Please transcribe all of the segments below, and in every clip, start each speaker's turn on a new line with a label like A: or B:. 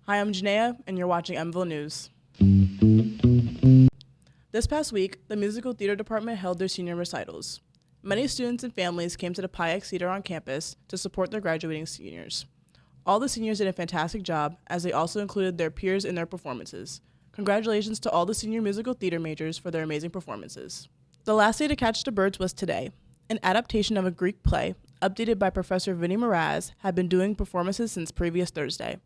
A: Hi, I'm Janaea, and you're watching Manhattanville News. This past week, the musical theater department held their senior recitals. Many students and families came to the PIX Theater on campus to support their graduating seniors. All the seniors did a fantastic job, as they also included their peers in their performances. Congratulations to all the senior musical theater majors for their amazing performances. The last day to catch the birds was today. An adaptation of a Greek play, updated by Professor Vinny Mraz, had been doing performances since previous Thursday.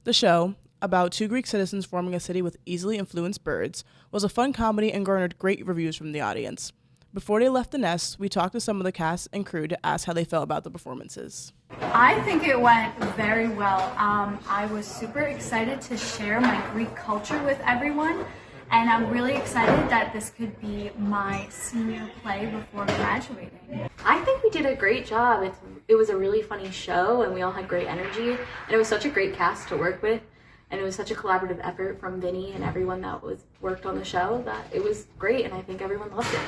A: The show, about two Greek citizens forming a city with easily influenced birds, was a fun comedy and garnered great reviews from the audience. Before they left the nest, we talked to some of the cast and crew to ask how they felt about the performances.
B: I think it went very well. I was super excited to share my Greek culture with everyone, and I'm really excited that this could be my senior play before graduating.
C: I think we did a great job. It was a really funny show, and we all had great energy, and it was such a great cast to work with, and it was such a collaborative effort from Vinny and everyone that worked on the show that it was great, and I think everyone loved it.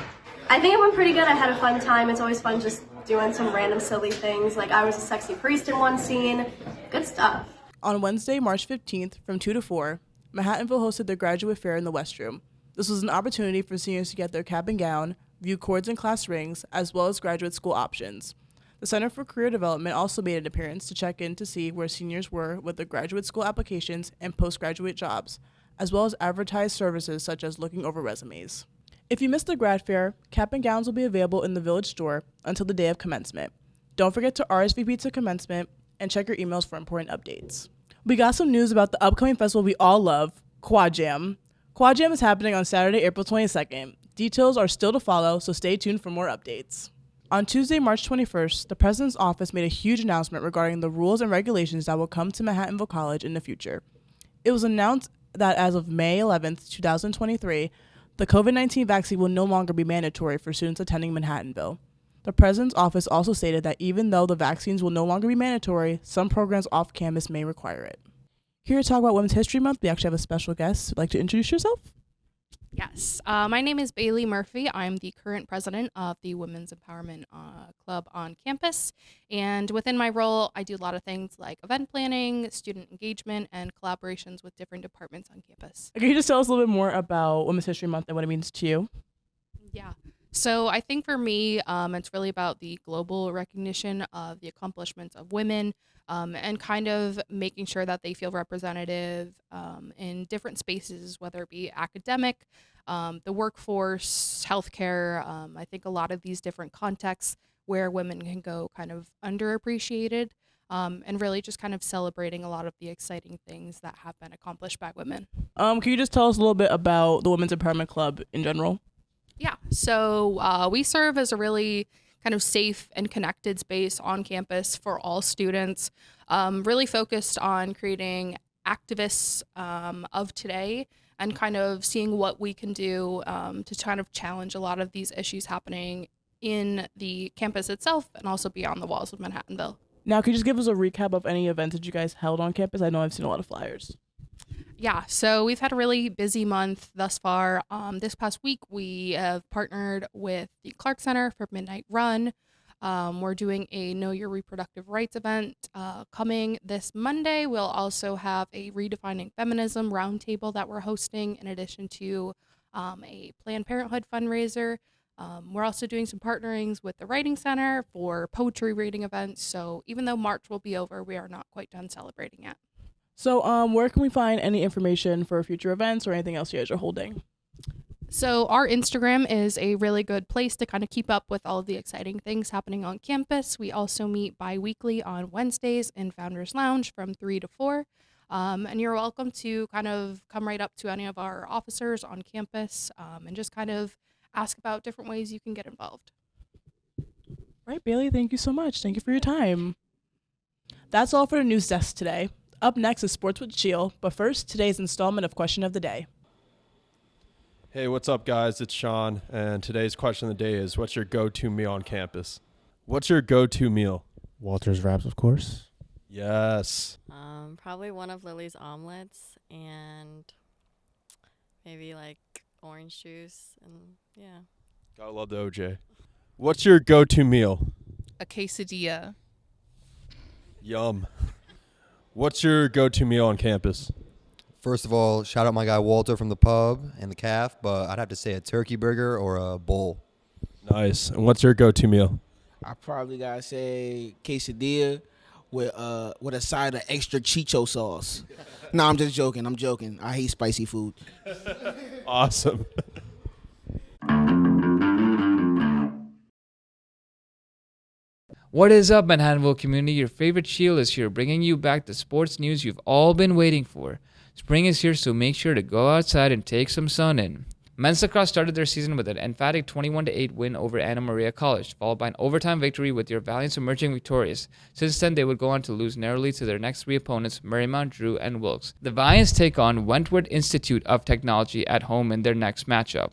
D: I think it went pretty good. I had a fun time. It's always fun just doing some random silly things. Like I was a sexy priest in one scene. Good stuff.
A: On Wednesday, March 15th, from 2 to 4, Manhattanville hosted their graduate fair in the West Room. This was an opportunity for seniors to get their cap and gown, view cords and class rings, as well as graduate school options. The Center for Career Development also made an appearance to check in to see where seniors were with their graduate school applications and postgraduate jobs, as well as advertise services such as looking over resumes. If you missed the grad fair, cap and gowns will be available in the village store until the day of commencement. Don't forget to RSVP to commencement and check your emails for important updates. We got some news about the upcoming festival we all love, Quad Jam. Quad Jam is happening on Saturday, April 22nd. Details are still to follow, so stay tuned for more updates. On Tuesday, March 21st, the President's office made a huge announcement regarding the rules and regulations that will come to Manhattanville College in the future. It was announced that as of May 11th, 2023, the COVID-19 vaccine will no longer be mandatory for students attending Manhattanville. The President's office also stated that even though the vaccines will no longer be mandatory, some programs off campus may require it. Here to talk about Women's History Month, we actually have a special guest. Would you like to introduce yourself?
E: Yes. My name is Bailey Murphy. I'm the current president of the Women's Empowerment Club on campus. And within my role, I do a lot of things like event planning, student engagement, and collaborations with different departments on campus.
A: Can you just tell us a little bit more about Women's History Month and what it means to you?
E: Yeah. So I think for me, it's really about the global recognition of the accomplishments of women and kind of making sure that they feel representative in different spaces, whether it be academic, the workforce, healthcare. I think a lot of these different contexts where women can go kind of underappreciated and really just kind of celebrating a lot of the exciting things that have been accomplished by women.
A: Can you just tell us a little bit about the Women's Empowerment Club in general?
E: Yeah, so we serve as a really kind of safe and connected space on campus for all students, really focused on creating activists of today and kind of seeing what we can do to kind of challenge a lot of these issues happening in the campus itself and also beyond the walls of Manhattanville.
A: Now, could you just give us a recap of any events that you guys held on campus? I know I've seen a lot of flyers.
E: Yeah, so we've had a really busy month thus far. This past week, we have partnered with the Clark Center for Midnight Run. We're doing a Know Your Reproductive Rights event coming this Monday. We'll also have a Redefining Feminism roundtable that we're hosting in addition to a Planned Parenthood fundraiser. We're also doing some partnerings with the Writing Center for poetry reading events. So even though March will be over, we are not quite done celebrating yet.
A: So where can we find any information for future events or anything else you guys are holding?
E: So our Instagram is a really good place to kind of keep up with all of the exciting things happening on campus. We also meet bi-weekly on Wednesdays in Founders Lounge from 3 to 4. And you're welcome to kind of come right up to any of our officers on campus and just kind of ask about different ways you can get involved.
A: Right, Bailey, thank you so much. Thank you for your time. That's all for the news desk today. Up next is Sports with Shiel, but first, today's installment of Question of the Day.
F: Hey, what's up, guys? It's Sean, and today's question of the day is, what's your go-to meal on campus? What's your go-to meal?
G: Walter's Wraps, of course.
F: Yes.
H: Probably one of Lily's omelets and maybe like orange juice and yeah.
F: Gotta love the OJ. What's your go-to meal?
I: A quesadilla.
F: Yum. What's your go-to meal on campus?
I: First of all, shout out my guy Walter from the pub and the calf, but I'd have to say a turkey burger or a bowl.
F: Nice. And what's your go-to meal?
J: I probably gotta say quesadilla with a side of extra chicho sauce. No, I'm just joking. I'm joking. I hate spicy food.
F: Awesome.
K: What is up, Manhattanville community? Your favorite Shiel is here, bringing you back the sports news you've all been waiting for. Spring is here, so make sure to go outside and take some sun in. Men's lacrosse started their season with an emphatic 21-8 win over Anna Maria College, followed by an overtime victory with your Valiants emerging victorious. Since then, they would go on to lose narrowly to their next three opponents, Marymount, Drew, and Wilkes. The Valiants take on Wentworth Institute of Technology at home in their next matchup.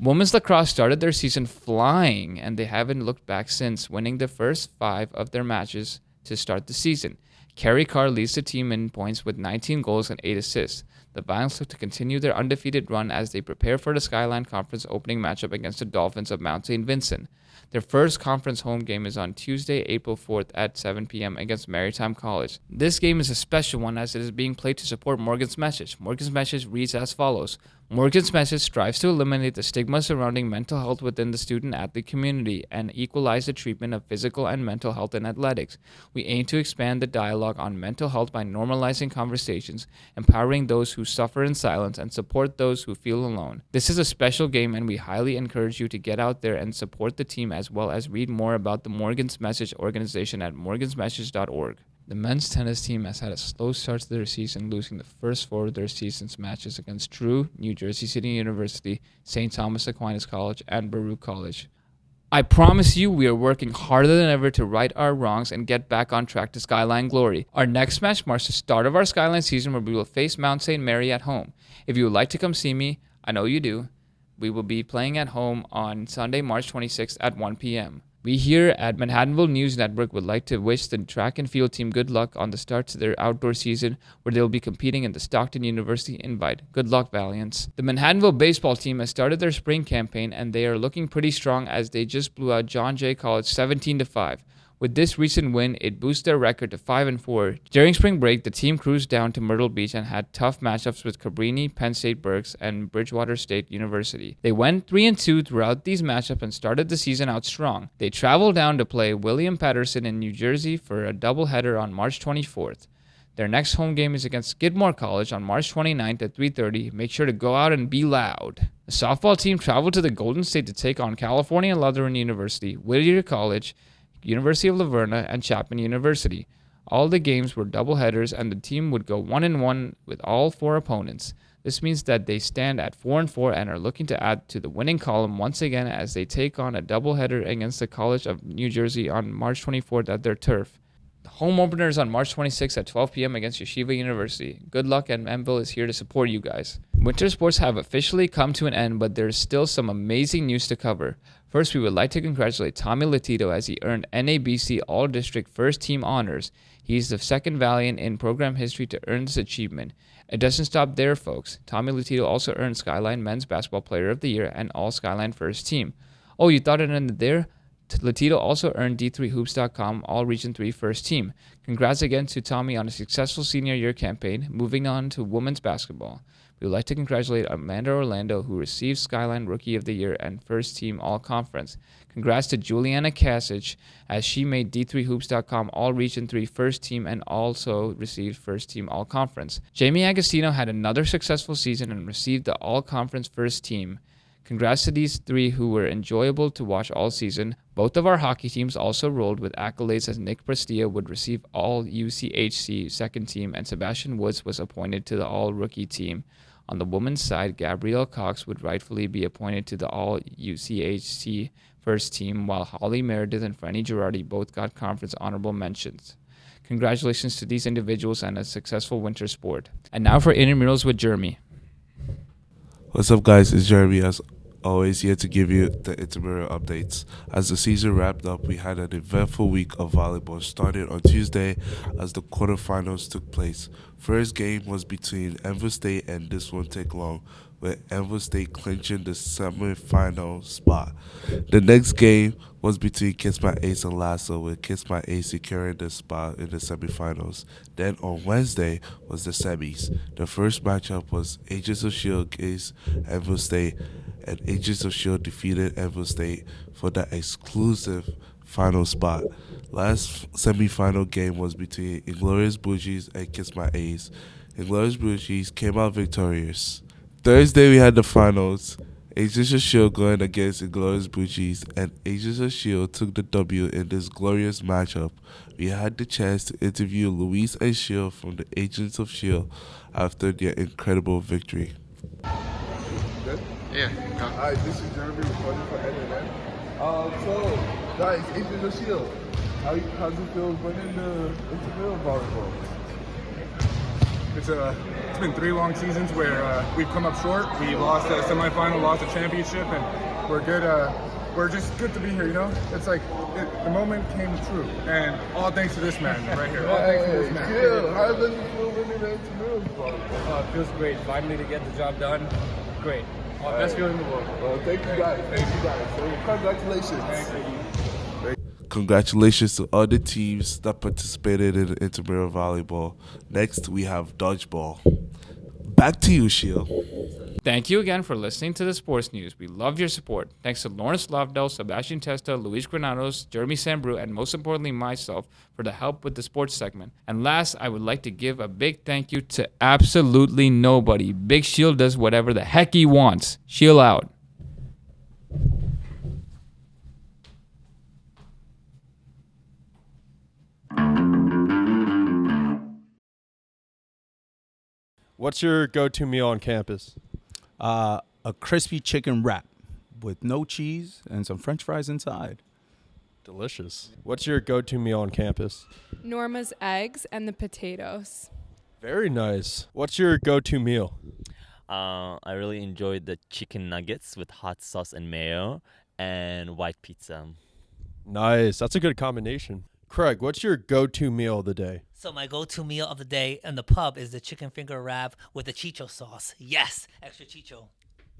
K: Women's lacrosse started their season flying, and they haven't looked back since, winning the first 5 of their matches to start the season. Carrie Carr leads the team in points with 19 goals and 8 assists. The Valiants look to continue their undefeated run as they prepare for the Skyline Conference opening matchup against the Dolphins of Mount St. Vincent. Their first conference home game is on Tuesday, April 4th at 7 p.m. against Maritime College. This game is a special one as it is being played to support Morgan's message. Morgan's message reads as follows. Morgan's message strives to eliminate the stigma surrounding mental health within the student-athlete community and equalize the treatment of physical and mental health in athletics. We aim to expand the dialogue on mental health by normalizing conversations, empowering those who suffer in silence, and support those who feel alone. This is a special game, and we highly encourage you to get out there and support the team as well as read more about the Morgan's Message organization at morgansmessage.org. The men's tennis team has had a slow start to their season, losing the first 4 of their season's matches against Drew, New Jersey City University, St. Thomas Aquinas College, and Baruch College. I promise you we are working harder than ever to right our wrongs and get back on track to Skyline glory. Our next match marks the start of our Skyline season where we will face Mount St. Mary at home. If you would like to come see me, I know you do, we will be playing at home on Sunday, March 26th at 1 p.m. We here at Manhattanville News Network would like to wish the track and field team good luck on the start to their outdoor season where they'll be competing in the Stockton University Invite. Good luck, Valiants. The Manhattanville baseball team has started their spring campaign and they are looking pretty strong as they just blew out John Jay College 17-5. With this recent win, it boosts their record to 5-4. During spring break, the team cruised down to Myrtle Beach and had tough matchups with Cabrini, Penn State Berks, and Bridgewater State University. They went 3-2 throughout these matchups and started the season out strong. They traveled down to play William Patterson in New Jersey for a doubleheader on March 24th. Their next home game is against Skidmore College on March 29th at 3:30. Make sure to go out and be loud. The softball team traveled to the Golden State to take on California Lutheran University, Whittier College, University of La Verna, and Chapman University. All the games were doubleheaders, and the team would go 1-1 with all 4 opponents. This means that they stand at 4-4 and are looking to add to the winning column once again as they take on a doubleheader against the College of New Jersey on March 24th at their turf. The home opener is on March 26th at 12 p.m. against Yeshiva University. Good luck, and Manville is here to support you guys. Winter sports have officially come to an end, but there's still some amazing news to cover. First, we would like to congratulate Tommy Latito as he earned NABC All-District First Team honors. He is the second Valiant in program history to earn this achievement. It doesn't stop there, folks. Tommy Latito also earned Skyline Men's Basketball Player of the Year and All-Skyline First Team. Oh, you thought it ended there? Latito also earned D3Hoops.com All-Region 3 First Team. Congrats again to Tommy on a successful senior year campaign. Moving on to women's basketball. We would like to congratulate Amanda Orlando, who received Skyline Rookie of the Year and First Team All-Conference. Congrats to Juliana Kasich, as she made D3Hoops.com All-Region 3 First Team and also received First Team All-Conference. Jamie Agostino had another successful season and received the All-Conference First Team. Congrats to these 3 who were enjoyable to watch all season. Both of our hockey teams also rolled with accolades as Nick Prestia would receive All UCHC Second Team and Sebastian Woods was appointed to the All Rookie Team. On the women's side, Gabrielle Cox would rightfully be appointed to the All UCHC First Team, while Holly Meredith and Franny Girardi both got conference honorable mentions. Congratulations to these individuals and a successful winter sport. And now for intramurals with Jeremy.
L: What's up, guys? It's Jeremy. As always here to give you the Intramural Updates. As the season wrapped up, we had an eventful week of volleyball started on Tuesday as the quarterfinals took place. First game was between Enville State and This Won't Take Long, with Enville State clinching the semi-final spot. The next game was between Kiss My Ace and Lasso, with Kiss My Ace securing the spot in the semifinals. Then on Wednesday was the semis. The first matchup was Agents of Shield against Enville State, and Agents of Shield defeated Enville State for the exclusive final spot. Last semifinal game was between Inglorious Bougies and Kiss My Ace. Inglorious Bougies came out victorious. Thursday we had the finals. Agents of Shield going against Inglorious Bougies, and Agents of Shield took the W in this glorious matchup. We had the chance to interview Luis and Shiel from the Agents of Shield after their incredible victory.
M: Good?
N: Yeah.
M: Alright, this is Jeremy recording for NNN. So, guys, Agents of Shield, how's it feel winning the Intramural volleyball?
N: It's been 3 long seasons where we've come up short. We lost a semifinal, lost a championship, and we're good. We're just good to be here, you know? It's like the moment came true, and all thanks to this man right here. All thanks to this man.
M: Yeah, how does it feel winning the Intramural volleyball?
O: It feels great. Finally to get the job done. Great. Best feeling in the world.
M: Well, thank you guys. Thank you guys. So, congratulations.
O: Thank you.
L: Congratulations to all the teams that participated in Intramural volleyball. Next, we have dodgeball. Back to you, Shiel.
K: Thank you again for listening to the sports news. We love your support. Thanks to Lawrence Lovedale, Sebastian Testa, Luis Granados, Jeremy Sambru, and most importantly myself for the help with the sports segment. And last, I would like to give a big thank you to absolutely nobody. Big Shiel does whatever the heck he wants. Shiel out.
F: What's your go-to meal on campus?
P: A crispy chicken wrap with no cheese and some French fries inside.
F: Delicious. What's your go-to meal on campus?
Q: Norma's eggs and the potatoes.
F: Very nice. What's your go-to meal?
R: I really enjoyed the chicken nuggets with hot sauce and mayo and white pizza.
F: Nice. That's a good combination. Craig, what's your go-to meal of the day?
S: So my go-to meal of the day in the pub is the chicken finger wrap with the chicho sauce. Yes, extra chicho.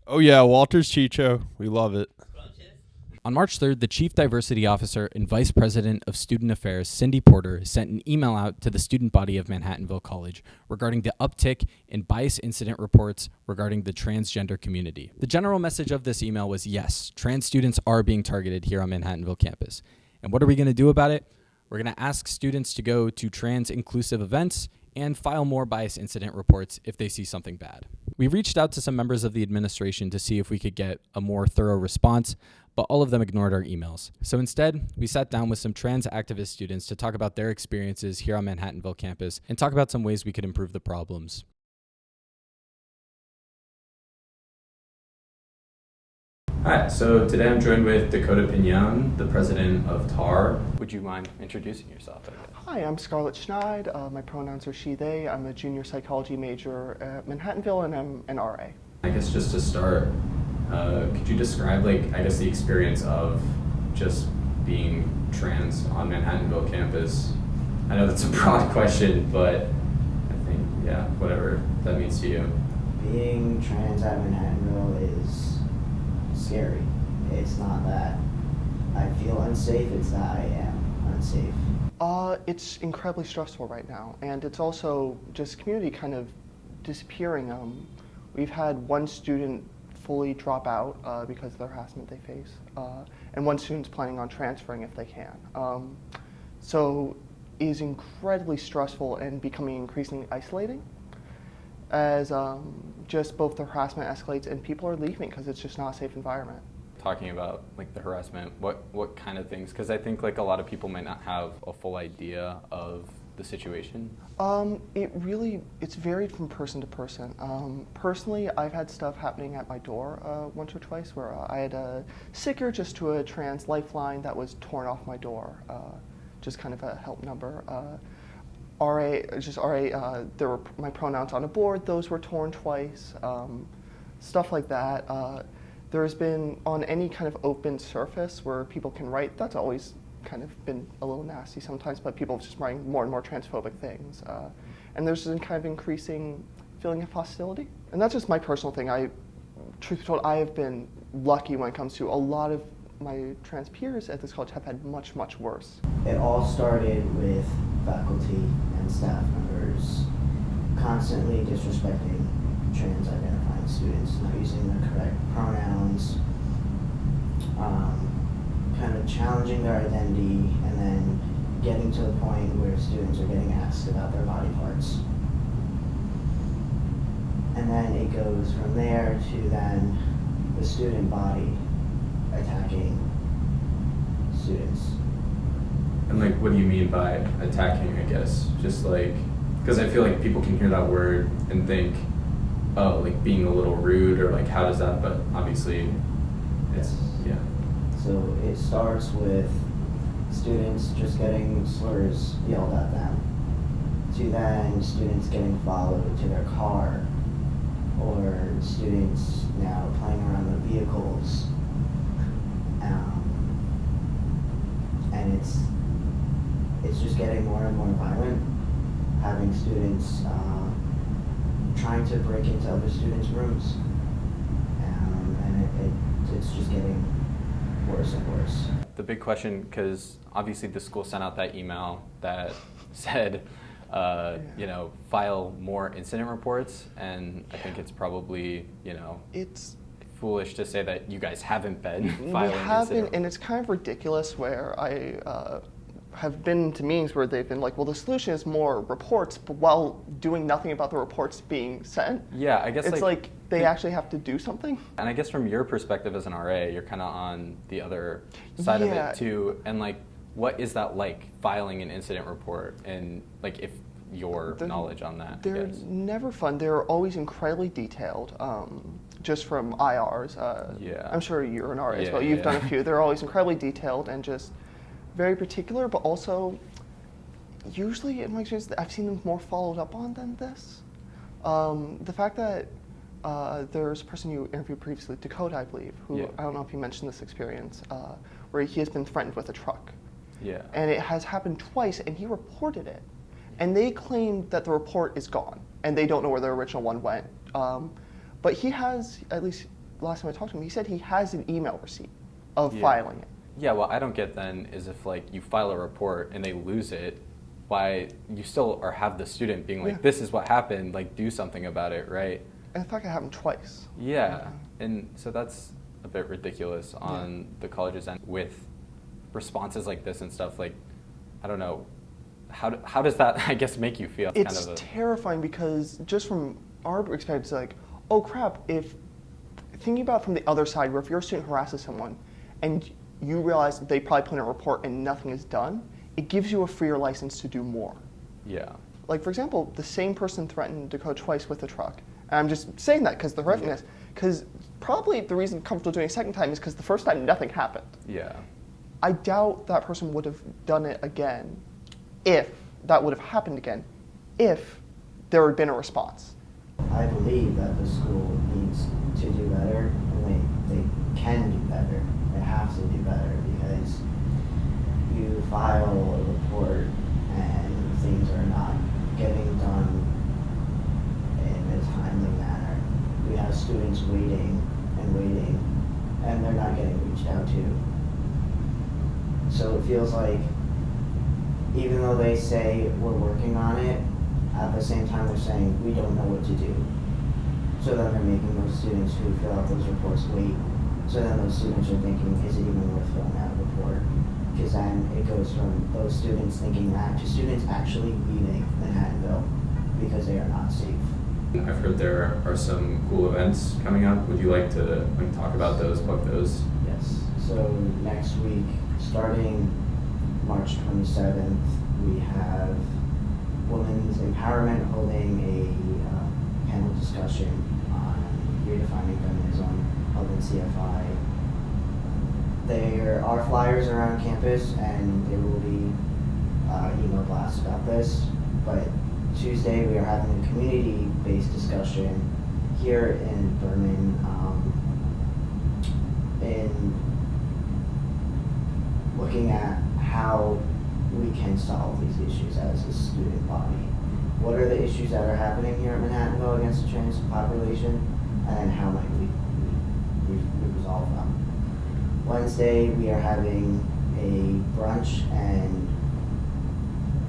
F: Oh yeah, Walter's Chicho. We love it.
T: On March 3rd, the Chief Diversity Officer and Vice President of Student Affairs, Cindy Porter, sent an email out to the student body of Manhattanville College regarding the uptick in bias incident reports regarding the transgender community. The general message of this email was, yes, trans students are being targeted here on Manhattanville campus. And what are we going to do about it? We're going to ask students to go to trans-inclusive events and file more bias incident reports if they see something bad. We reached out to some members of the administration to see if we could get a more thorough response, but all of them ignored our emails. So instead, we sat down with some trans activist students to talk about their experiences here on Manhattanville campus and talk about some ways we could improve the problems.
U: Hi, so today I'm joined with Dakota Pinion, the president of TAR. Would you mind introducing yourself?
V: Hi, I'm Scarlet Schnide. My pronouns are she, they. I'm a junior psychology major at Manhattanville, and I'm an RA.
U: I guess just to start, could you describe, the experience of just being trans on Manhattanville campus? I know that's a broad question, but I think, yeah, whatever that means to you.
W: Being trans at Manhattanville is scary. It's not that I feel unsafe, it's that I am unsafe.
V: It's incredibly stressful right now, and it's also just community kind of disappearing. We've had one student fully drop out because of the harassment they face, and one student's planning on transferring if they can. So it is incredibly stressful and becoming increasingly isolating as just both the harassment escalates and people are leaving because it's just not a safe environment.
U: Talking about the harassment, what kind of things? Because I think a lot of people might not have a full idea of the situation.
V: It's varied from person to person. Personally, I've had stuff happening at my door once or twice where I had a sticker just to a trans lifeline that was torn off my door, just kind of a help number. There were my pronouns on a board, those were torn twice, stuff like that. there's been, on any kind of open surface where people can write, that's always kind of been a little nasty sometimes, but people just writing more and more transphobic things. And there's been kind of increasing feeling of hostility. And that's just my personal thing. Truth be told, I have been lucky when it comes to a lot of my trans peers at this college have had much, much worse.
W: It all started with faculty and staff members constantly disrespecting trans identifying students, not using the correct pronouns, kind of challenging their identity, and then getting to the point where students are getting asked about their body parts. And then it goes from there to then the student body attacking students.
U: And like, what do you mean by attacking, I guess? Just like, because I feel like people can hear that word and think, oh, like being a little rude, or like, how does that, but obviously it's, yeah.
W: So it starts with students just getting slurs yelled at them, to then students getting followed to their car, or students now playing around with vehicles. And it's just getting more and more violent, having students trying to break into other students' rooms. And it's just getting worse and worse.
T: The big question, because obviously the school sent out that email that said, you know, file more incident reports, and I think it's probably, you know,
V: it's
T: foolish to say that you guys haven't been filing
V: We haven't,
T: incident.
V: and it's kind of ridiculous where I have been to meetings where they've been like, well, the solution is more reports, but while doing nothing about the reports being sent.
T: Yeah, I guess
V: it's like they actually have to do something.
T: And I guess from your perspective as an RA, you're kind of on the other side of it too. And like, what is that like, filing an incident report, and like, if your knowledge on that?
V: They're never fun. They're always incredibly detailed, just from IRs.
T: Yeah.
V: I'm sure you're an RA as well. You've done a few. They're always incredibly detailed and just very particular, but also usually in my experience, I've seen them more followed up on than this. The fact that there's a person you interviewed previously, Dakota, I believe, who, I don't know if you mentioned this experience, where he has been threatened with a truck.
T: Yeah.
V: And it has happened twice, and he reported it. And they claim that the report is gone, and they don't know where the original one went. But he has, at least last time I talked to him, he said he has an email receipt of filing it.
T: Yeah, well, I don't get then is if like you file a report and they lose it, why you still or have the student being like, this is what happened, like do something about it, right?
V: And the fact it happened twice.
T: Yeah, and so that's a bit ridiculous on the college's end with responses like this and stuff. Like, I don't know, how does that, I guess, make you feel?
V: It's terrifying because just from our experience, like, oh crap, if thinking about it from the other side, where if your student harasses someone and you realize that they probably put in a report and nothing is done, it gives you a freer license to do more.
T: Yeah.
V: Like, for example, the same person threatened Dakota twice with a truck. And I'm just saying that because the reference, because probably the reason I'm comfortable doing it a second time is because the first time nothing happened.
T: Yeah.
V: I doubt that person would have done it again if that would have happened again, if there had been a response.
W: I believe that the school needs to do better, and they can do better. They have to do better, because you file a report and things are not getting done in a timely manner. We have students waiting, and they're not getting reached out to. So it feels like even though they say we're working on it, at the same time they're saying we don't know what to do. So then they're making those students who fill out those reports wait. So then those students are thinking, is it even worth filling out a report? Because then it goes from those students thinking that to students actually leaving Manhattanville because they are not safe.
U: I've heard there are some cool events coming up. Would you like to talk about those, plug those?
W: Yes. So next week, starting March 27th, we have Women's Empowerment holding a panel discussion on redefining feminism held in CFI. There are flyers around campus, and there will be email blasts about this. But Tuesday, we are having a community-based discussion here in Berman in looking at how we can solve these issues as a student body. What are the issues that are happening here at Manhattanville against the trans population, and then how might we resolve them? Wednesday, we are having a brunch and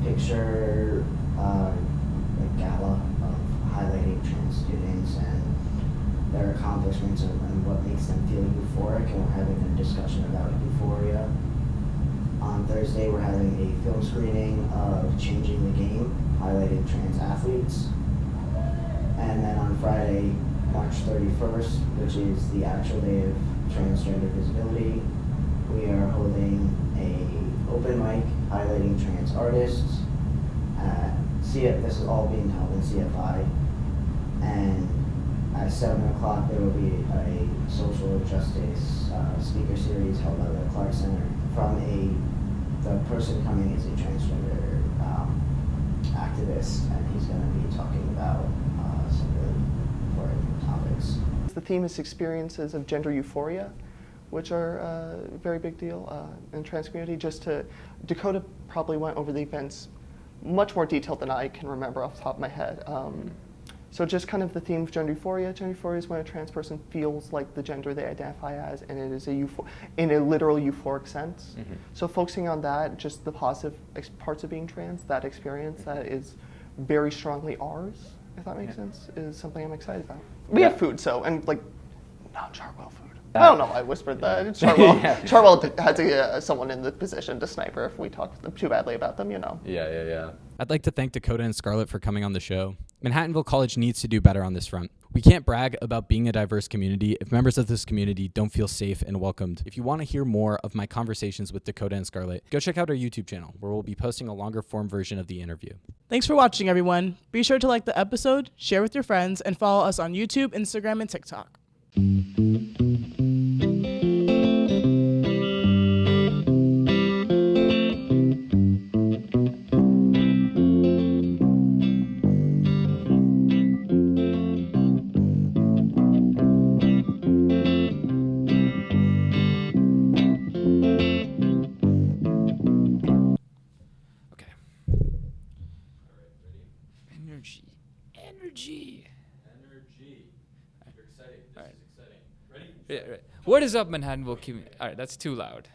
W: picture gala of highlighting trans students and their accomplishments and what makes them feel euphoric, and we're having a discussion about euphoria. On Thursday, we're having a film screening of Changing the Game, highlighting trans athletes. And then on Friday, March 31st, which is the actual day of transgender visibility, we are holding a open mic highlighting trans artists. This is all being held in CFI. And at 7 o'clock, there will be a social justice speaker series held by the Clark Center from the person coming is a transgender activist, and he's going to be talking about some really important topics.
V: The theme is experiences of gender euphoria, which are a very big deal in the trans community. Dakota probably went over the events much more detailed than I can remember off the top of my head. So just kind of the theme of gender euphoria. Gender euphoria is when a trans person feels like the gender they identify as, and it is in a literal euphoric sense.
U: Mm-hmm.
V: So focusing on that, just the positive parts of being trans, that experience that is very strongly ours, if that makes sense, is something I'm excited about. We have food, and non-Charwell food. I don't know why I whispered that. Charwell, Charwell had to get someone in the position to snipe her if we talked too badly about them,
U: Yeah.
T: I'd like to thank Dakota and Scarlet for coming on the show. Manhattanville College needs to do better on this front. We can't brag about being a diverse community if members of this community don't feel safe and welcomed. If you want to hear more of my conversations with Dakota and Scarlet, go check out our YouTube channel, where we'll be posting a longer form version of the interview.
A: Thanks for watching, everyone. Be sure to like the episode, share with your friends, and follow us on YouTube, Instagram, and TikTok.
K: What is up, Manhattanville community? All right, that's too loud.